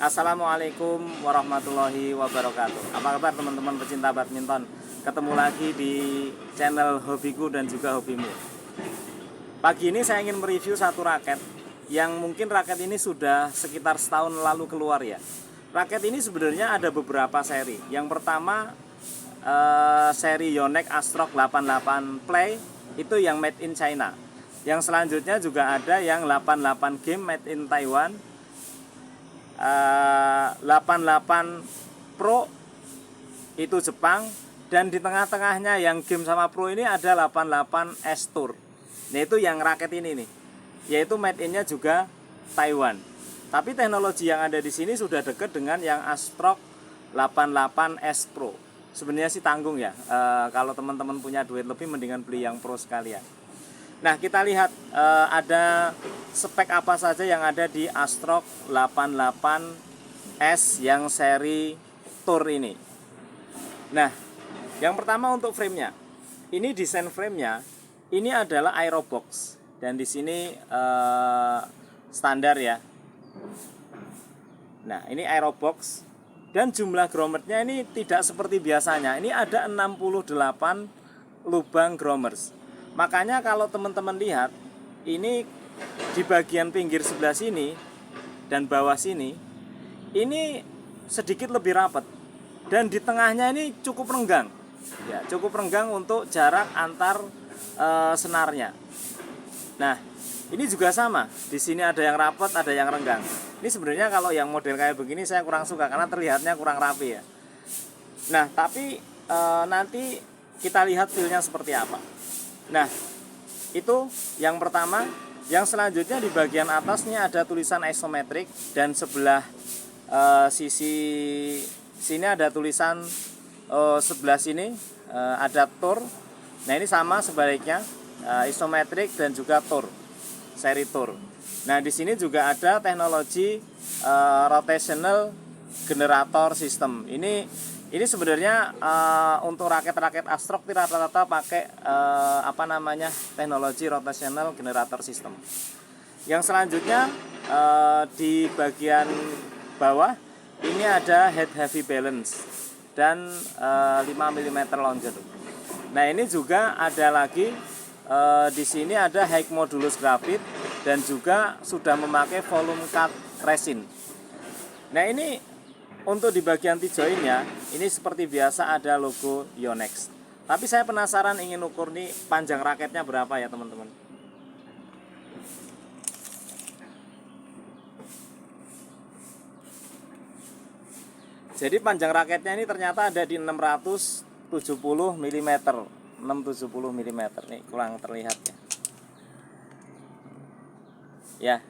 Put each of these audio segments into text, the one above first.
Assalamualaikum warahmatullahi wabarakatuh. Apa kabar teman-teman pecinta badminton? Ketemu lagi di channel Hobiku dan juga Hobimu. Pagi ini saya ingin mereview satu raket yang mungkin raket ini sudah sekitar setahun lalu keluar ya. Raket ini sebenarnya ada beberapa seri. Yang pertama seri Yonex Astrock 88 Play, itu yang made in China. Yang selanjutnya juga ada yang 88 Game made in Taiwan, 88 Pro itu Jepang, dan di tengah-tengahnya yang game sama Pro ini ada 88 S Tour. Nah itu yang raket ini nih, yaitu made innya juga Taiwan. Tapi teknologi yang ada di sini sudah dekat dengan yang Astrock 88 S Pro. Sebenarnya sih tanggung ya, kalau teman-teman punya duit lebih mendingan beli yang Pro sekalian. Nah kita lihat ada spek apa saja yang ada di Astrock 88S yang seri Tour ini. Nah yang pertama untuk framenya, ini desain framenya ini adalah Aerobox, dan di sini standar ya. Nah ini Aerobox, dan jumlah grommetsnya ini tidak seperti biasanya. Ini ada 68 lubang grommets. Makanya kalau teman-teman lihat, ini di bagian pinggir sebelah sini dan bawah sini, ini sedikit lebih rapat, dan di tengahnya ini cukup renggang, ya cukup renggang untuk jarak antar senarnya. Nah ini juga sama, di sini ada yang rapat, ada yang renggang. Ini sebenarnya kalau yang model kayak begini saya kurang suka karena terlihatnya kurang rapi ya. Nah tapi nanti kita lihat feelnya seperti apa. Nah itu yang pertama. Yang selanjutnya di bagian atasnya ada tulisan isometrik, dan sebelah sisi sini ada tulisan sebelah sini ada Tour. Nah ini sama sebaliknya, isometrik dan juga Tour, seri Tour. Nah di sini juga ada teknologi rotational generator system. Ini sebenarnya untuk raket-raket Astrock rata-rata pakai teknologi rotational generator system. Yang selanjutnya di bagian bawah ini ada head heavy balance dan 5 mm longer. Nah ini juga ada lagi di sini ada high modulus grafit dan juga sudah memakai volume cut resin. Nah ini untuk di bagian T-joinnya, ini seperti biasa ada logo Yonex. Tapi saya penasaran ingin ukur nih panjang raketnya berapa ya teman-teman. Jadi panjang raketnya ini ternyata ada di 670 mm. 670 mm. Nih kurang terlihat ya. Ya,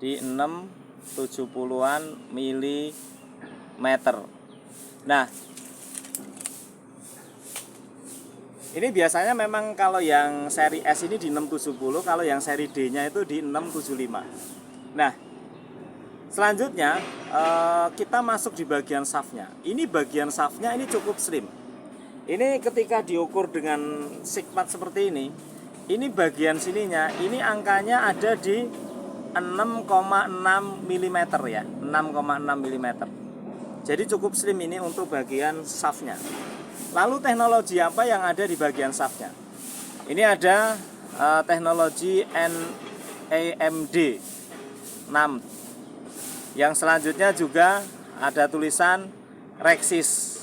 di 670-an meter. Nah ini biasanya memang kalau yang seri S ini di 670, kalau yang seri D nya itu di 675. Nah selanjutnya kita masuk di bagian shaftnya. Ini bagian shaftnya ini cukup slim. Ini ketika diukur dengan sigmat seperti ini bagian sininya ini angkanya ada di 6,6 mm ya, 6,6 mm. Jadi cukup slim ini untuk bagian shaftnya. Lalu teknologi apa yang ada di bagian shaftnya? Ini ada teknologi NAMD 6. Yang selanjutnya juga ada tulisan Rexis.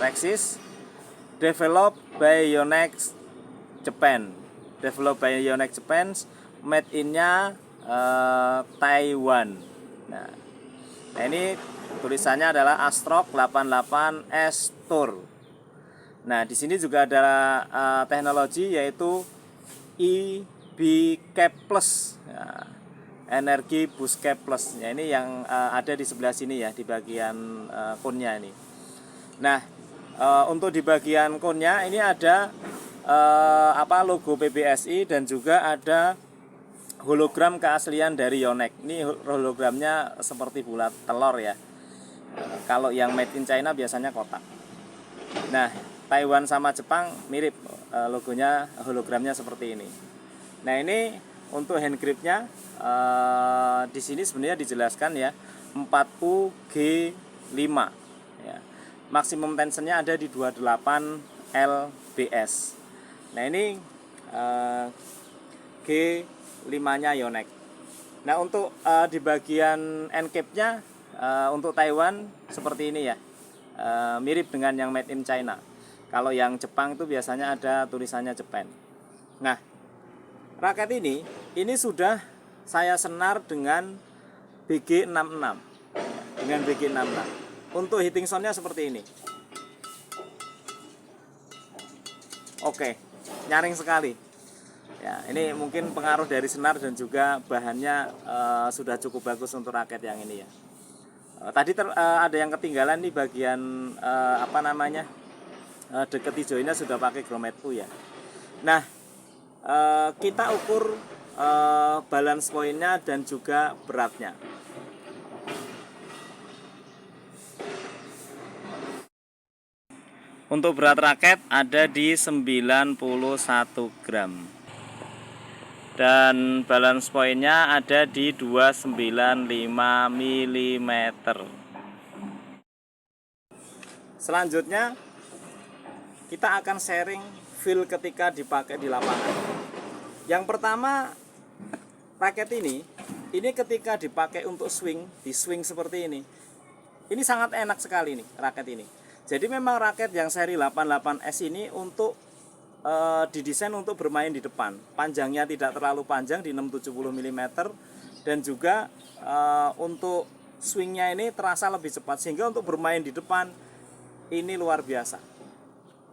Rexis developed by Yonex Japan. Developed by Yonex Japan, made in-nya Taiwan. Nah ini tulisannya adalah Astrock 88S Tour. Nah, di sini juga ada teknologi yaitu EB-Cap Plus. Ya, energi boost cap plus. Ya, ini yang ada di sebelah sini ya, di bagian konnya ini. Nah, untuk di bagian konnya ini ada logo PBSI dan juga ada hologram keaslian dari Yonex. Ini hologramnya seperti bulat telur ya. Kalau yang made in China biasanya kotak. Nah, Taiwan sama Jepang mirip, logonya hologramnya seperti ini. Nah, ini untuk hand gripnya di sini sebenarnya dijelaskan ya 40 G5 ya. Maksimum tensionnya ada di 28 lbs. Nah ini G5 nya Yonex. Nah untuk di bagian end cap-nya untuk Taiwan seperti ini ya, mirip dengan yang made in China. Kalau yang Jepang itu biasanya ada tulisannya Japan. Nah raket ini sudah saya senar dengan BG66. Dengan BG66. Untuk hitting soundnya seperti ini. Oke, nyaring sekali. Ya, ini mungkin pengaruh dari senar dan juga bahannya sudah cukup bagus untuk raket yang ini ya. Tadi ada yang ketinggalan nih bagian deket hijaunya sudah pakai Grommet-U ya. Nah, kita ukur balance point-nya dan juga beratnya. Untuk berat raket ada di 91 gram. Dan balance point-nya ada di 295 mm. Selanjutnya kita akan sharing feel ketika dipakai di lapangan. Yang pertama, raket ini ketika dipakai untuk swing, di swing seperti ini sangat enak sekali nih raket ini. Jadi memang raket yang seri 88S ini untuk didesain untuk bermain di depan. Panjangnya tidak terlalu panjang di 670 mm dan juga untuk swingnya ini terasa lebih cepat sehingga untuk bermain di depan ini luar biasa.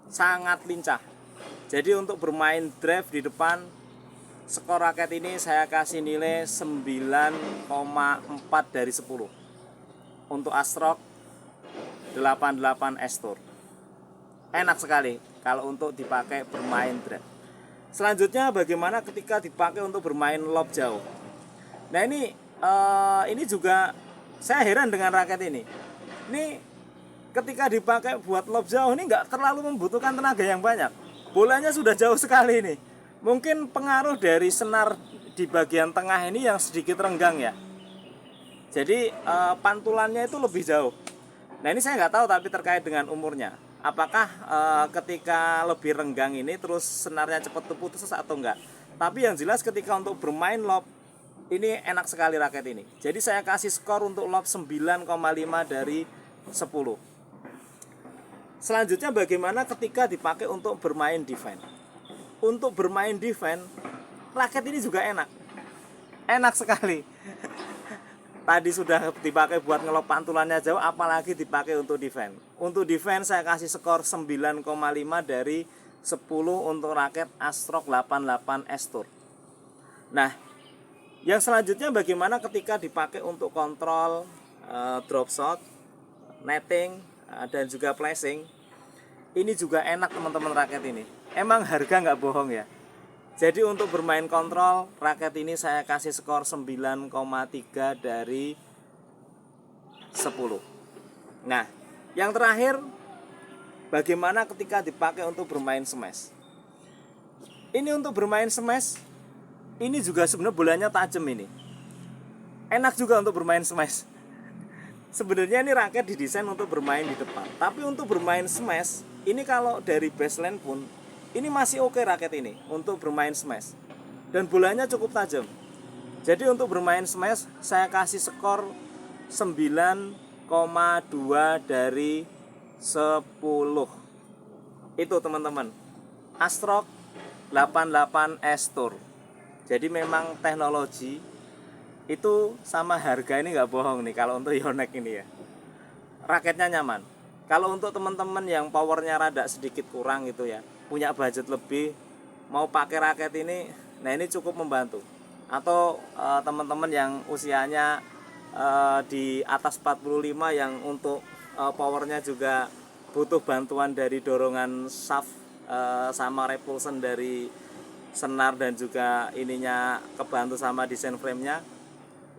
Sangat lincah. Jadi untuk bermain drive di depan, skor raket ini saya kasih nilai 9,4 dari 10. Untuk Astrock 88S Tour. Enak sekali kalau untuk dipakai bermain drive. Selanjutnya bagaimana ketika dipakai untuk bermain lob jauh. Nah ini juga saya heran dengan raket ini. Ini ketika dipakai buat lob jauh ini nggak terlalu membutuhkan tenaga yang banyak. Bolanya sudah jauh sekali ini. Mungkin pengaruh dari senar di bagian tengah ini yang sedikit renggang ya. Jadi pantulannya itu lebih jauh. Nah ini saya nggak tahu tapi terkait dengan umurnya. Apakah ketika lebih renggang ini terus senarnya cepat putus atau enggak. Tapi yang jelas ketika untuk bermain lob ini enak sekali raket ini. Jadi saya kasih skor untuk lob 9,5 dari 10. Selanjutnya bagaimana ketika dipakai untuk bermain defense. Untuk bermain defense raket ini juga enak. Enak sekali. Tadi sudah dipakai buat ngelob pantulannya jauh, apalagi dipakai untuk defense. Untuk defense saya kasih skor 9,5 dari 10 untuk raket Astrock 88S Tour. Nah, yang selanjutnya bagaimana ketika dipakai untuk kontrol drop shot, netting, dan juga flashing. Ini juga enak teman-teman raket ini. Emang harga nggak bohong ya. Jadi untuk bermain kontrol, raket ini saya kasih skor 9,3 dari 10. Nah, yang terakhir, bagaimana ketika dipakai untuk bermain smash. Ini untuk bermain smash, ini juga sebenarnya bolanya tajam ini. Enak juga untuk bermain smash. Sebenarnya ini raket didesain untuk bermain di depan. Tapi untuk bermain smash, ini kalau dari baseline pun ini masih oke raket ini untuk bermain smash. Dan bolanya cukup tajam. Jadi untuk bermain smash saya kasih skor 9,2 dari 10. Itu teman-teman, Astrock 88S Tour. Jadi memang teknologi itu sama harga ini nggak bohong nih kalau untuk Yonex ini ya. Raketnya nyaman. Kalau untuk teman-teman yang powernya rada sedikit kurang gitu ya, punya budget lebih, mau pakai raket ini, nah ini cukup membantu. Atau teman-teman yang usianya di atas 45 yang untuk powernya juga butuh bantuan dari dorongan shaft sama repulsion dari senar dan juga ininya kebantu sama desain frame-nya.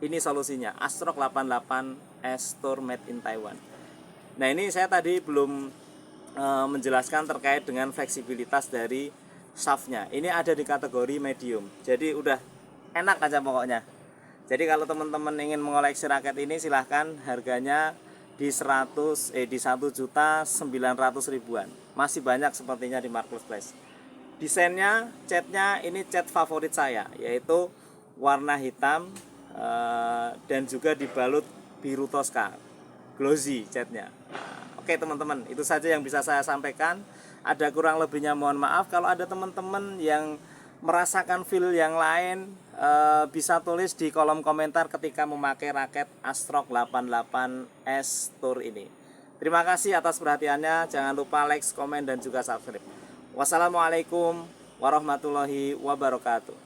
Ini solusinya, Astrock 88S Tour made in Taiwan. Nah ini saya tadi belum menjelaskan terkait dengan fleksibilitas dari shaftnya. Ini ada di kategori medium, jadi udah enak aja pokoknya. Jadi kalau teman-teman ingin mengoleksi raket ini silahkan, harganya di 1.900.000-an. Masih banyak sepertinya di marketplace. Desainnya, catnya ini cat favorit saya, yaitu warna hitam dan juga dibalut biru Tosca, glossy catnya. Oke teman-teman, itu saja yang bisa saya sampaikan. Ada kurang lebihnya mohon maaf. Kalau ada teman-teman yang merasakan feel yang lain, bisa tulis di kolom komentar ketika memakai raket Astrock 88S Tour ini. Terima kasih atas perhatiannya. Jangan lupa like, komen, dan juga subscribe. Wassalamualaikum warahmatullahi wabarakatuh.